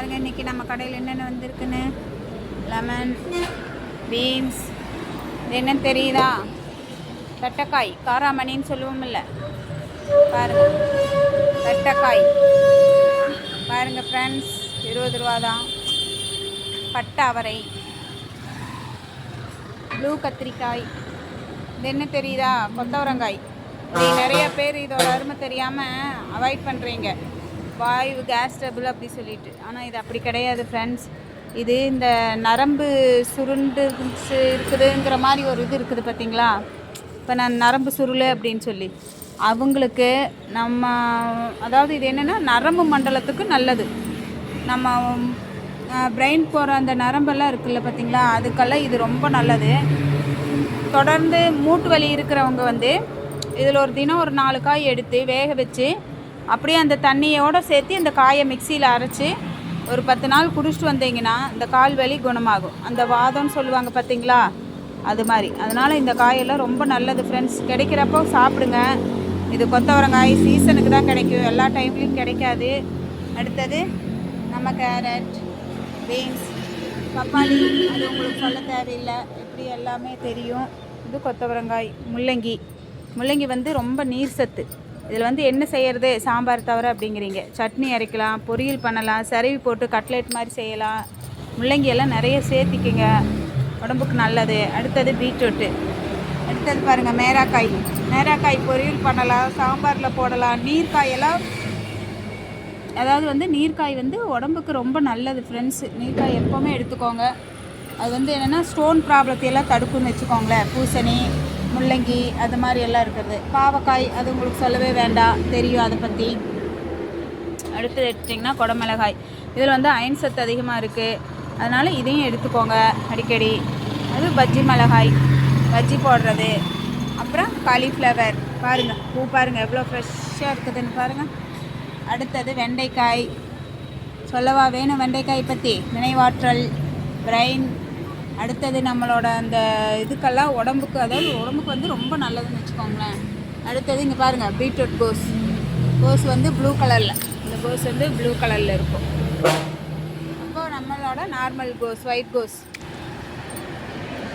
பாருங்கள் இன்றைக்கி நம்ம கடையில் என்னென்ன வந்திருக்குன்னு. லெமன், பீன்ஸ், இது என்னன்னு தெரியுதா? தட்டைக்காய், காராமணின்னு சொல்லுவோம்ல, பாருங்கள் தட்டைக்காய் பாருங்கள் ஃப்ரெண்ட்ஸ், 20 ரூபா தான். பட்டை அவரை, ப்ளூ கத்திரிக்காய், இது என்ன தெரியுதா? கொத்தவரங்காய். இது நிறைய பேர் இதோட அருமை தெரியாமல் அவாய்ட் பண்ணுறீங்க, வாயு கேஸ் ட்ரபிள் அப்படி சொல்லிட்டு. ஆனால் இது அப்படி கிடையாது ஃப்ரெண்ட்ஸ். இது இந்த நரம்பு சுருண்டு இருக்குதுங்கிற மாதிரி ஒரு இது இருக்குது பார்த்தீங்களா? இப்போ நான் நரம்பு சுருள் அப்படின்னு சொல்லி அவங்களுக்கு நம்ம, அதாவது இது என்னென்னா நரம்பு மண்டலத்துக்கு நல்லது. நம்ம பிரெயின் போகிற அந்த நரம்பெல்லாம் இருக்குல்ல பார்த்தீங்களா, அதுக்கெல்லாம் இது ரொம்ப நல்லது. தொடர்ந்து மூட்டு வலி இருக்கிறவங்க வந்து இதில் ஒரு தினம் ஒரு 4 காய் எடுத்து வேக வச்சு அப்படியே அந்த தண்ணியோடு சேர்த்து இந்த காயை மிக்சியில் அரைச்சி ஒரு 10 நாள் குடிச்சிட்டு வந்தீங்கன்னா இந்த கால் வலி குணமாகும். அந்த வாதம்னு சொல்லுவாங்க பார்த்தீங்களா, அது மாதிரி. அதனால் இந்த காயெல்லாம் ரொம்ப நல்லது ஃப்ரெண்ட்ஸ். கிடைக்கிறப்போ சாப்பிடுங்க. இது கொத்தவரங்காய் சீசனுக்கு தான் கிடைக்கும், எல்லா டைம்லேயும் கிடைக்காது. அடுத்தது நம்ம கேரட், பீன்ஸ், பப்பாளி, அது உங்களுக்கு சொல்ல தேவையில்லை, எப்படி எல்லாமே தெரியும். இது கொத்தவரங்காய். முள்ளங்கி வந்து ரொம்ப நீர் சத்து. இதில் வந்து என்ன செய்கிறது, சாம்பார் தவிர அப்படிங்கிறீங்க, சட்னி அரைக்கலாம், பொரியல் பண்ணலாம், சரவி போட்டு கட்லெட் மாதிரி செய்யலாம். முள்ளங்கி எல்லாம் நிறைய சேர்த்திக்குங்க, உடம்புக்கு நல்லது. அடுத்தது பீட்ரூட்டு. அடுத்தது பாருங்கள் மேராக்காய் பொரியல் பண்ணலாம், சாம்பாரில் போடலாம். நீர்க்காயெல்லாம், அதாவது வந்து நீர்க்காய் வந்து உடம்புக்கு ரொம்ப நல்லது ஃப்ரெண்ட்ஸ். நீர்க்காய் எப்போவுமே எடுத்துக்கோங்க. அது வந்து என்னென்னா ஸ்டோன் ப்ராப்ளத்தையெல்லாம் தடுக்குன்னு வச்சுக்கோங்களேன். பூசணி, முள்ளங்கி, அது மாதிரி எல்லாம் இருக்கிறது. பாவக்காய், அது உங்களுக்கு சொல்லவே வேண்டாம், தெரியும் அதை பற்றி. அடுத்து எடுத்திங்கன்னா குடமிளகாய். இதில் வந்து அயன் சத்து அதிகமாக இருக்குது, அதனால் இதையும் எடுத்துக்கோங்க அடிக்கடி. அது பஜ்ஜி மிளகாய், பஜ்ஜி போடுறது. அப்புறம் காலிஃப்ளவர், பாருங்கள் பூ பாருங்கள் எவ்வளோ ஃப்ரெஷ்ஷாக இருக்குதுன்னு பாருங்கள். அடுத்தது வெண்டைக்காய், சொல்லவா வேணும் வெண்டைக்காய் பற்றி? நினைவாற்றல், பிரெயின். அடுத்தது நம்மளோட அந்த இதுக்கெல்லாம் உடம்புக்கு, அதாவது உடம்புக்கு வந்து ரொம்ப நல்லதுன்னு வச்சுக்கோங்களேன். அடுத்தது இங்கே பாருங்கள் பீட்ரூட் கோஸ் வந்து ப்ளூ கலரில், இந்த கோஸ் வந்து ப்ளூ கலரில் இருக்கும். அப்போது நம்மளோட நார்மல் கோஸ், ஒயிட் கோஸ்.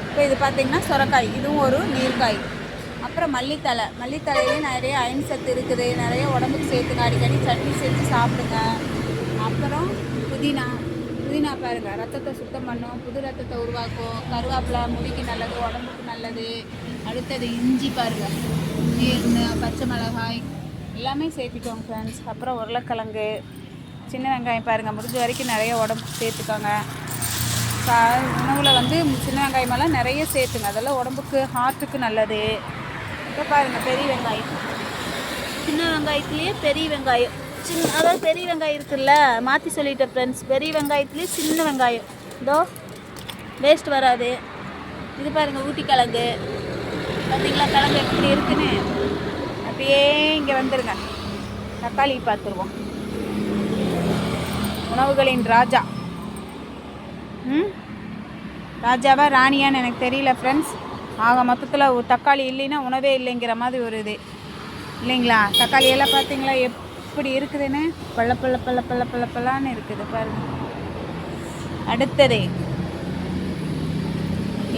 இப்போ இது பார்த்திங்கன்னா சுரக்காய், இதுவும் ஒரு நீர்க்காய். அப்புறம் மல்லித்தலையிலேயும் நிறைய அயன் சத்து இருக்குது, நிறைய உடம்புக்கு சேர்த்துங்க. அடிக்கடி சட்னி செஞ்சு சாப்பிடுங்க. அப்புறம் புதினா பாருங்கள், ரத்தத்தை சுத்தம் பண்ணும், புது ரத்தத்தை உருவாக்கும். கருவேப்பிலை முடிக்கு நல்லது, உடம்புக்கு நல்லது. அடுத்தது இஞ்சி பாருங்கள், பச்சை மிளகாய் எல்லாமே சேர்த்துக்கோங்க ஃப்ரெண்ட்ஸ். அப்புறம் உருளைக்கிழங்கு, சின்ன வெங்காயம் பாருங்கள், முடிஞ்ச வரைக்கும் நிறைய உடம்புக்கு சேர்த்துக்கோங்க. உணவில் வந்து சின்ன வெங்காயமெல்லாம் நிறைய சேர்த்துங்க, அதெல்லாம் உடம்புக்கு ஹார்ட்டுக்கு நல்லது. இப்போ பாருங்கள் பெரிய வெங்காயம், சின்ன வெங்காயத்துலேயே பெரிய வெங்காயம், அதாவது பெரிய வெங்காயம் இருக்குல்ல, மாற்றி சொல்லிட்டேன் ஃப்ரெண்ட்ஸ். பெரிய வெங்காயத்துலேயே சின்ன வெங்காயம், இதோ வேஸ்ட் வராது. இது பாருங்கள் ஊட்டி கிழங்கு, பார்த்தீங்களா கிழங்கு எப்படி இருக்குன்னு. அப்படியே இங்கே வந்துடுங்க, தக்காளி பார்த்துருவோம். உணவுகளின் ராஜா, ராஜாவா ராணியான்னு எனக்கு தெரியல ஃப்ரெண்ட்ஸ். ஆக மொத்தத்தில் ஒரு தக்காளி இல்லைன்னா உணவே இல்லைங்கிற மாதிரி ஒரு இது இல்லைங்களா? தக்காளியெல்லாம் பார்த்தீங்களா எப்படி இருக்குதுன்னு, பள்ளப்பள்ளான்னு இருக்குது பாருங்க. அடுத்தது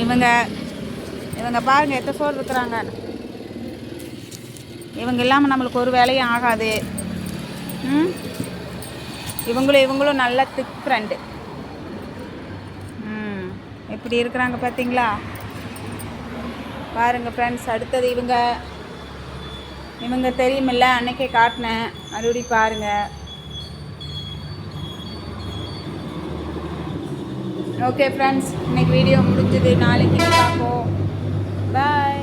இவங்க பாருங்கள் எத்த சோறு இருக்கிறாங்க. இவங்க இல்லாமல் நம்மளுக்கு ஒரு வேலையும் ஆகாது. இவங்களும் நல்ல திக் ஃப்ரெண்டு. எப்படி இருக்கிறாங்க பார்த்தீங்களா? பாருங்கள் ஃப்ரெண்ட்ஸ். அடுத்தது இவங்க தெரியுமில்ல, அன்னைக்கே காட்டினேன், மறுபடியும் பாருங்கள். ஓகே ஃப்ரெண்ட்ஸ், இன்னைக்கு வீடியோ முடிஞ்சது. நாளைக்கு பார்ப்போம். பாய்.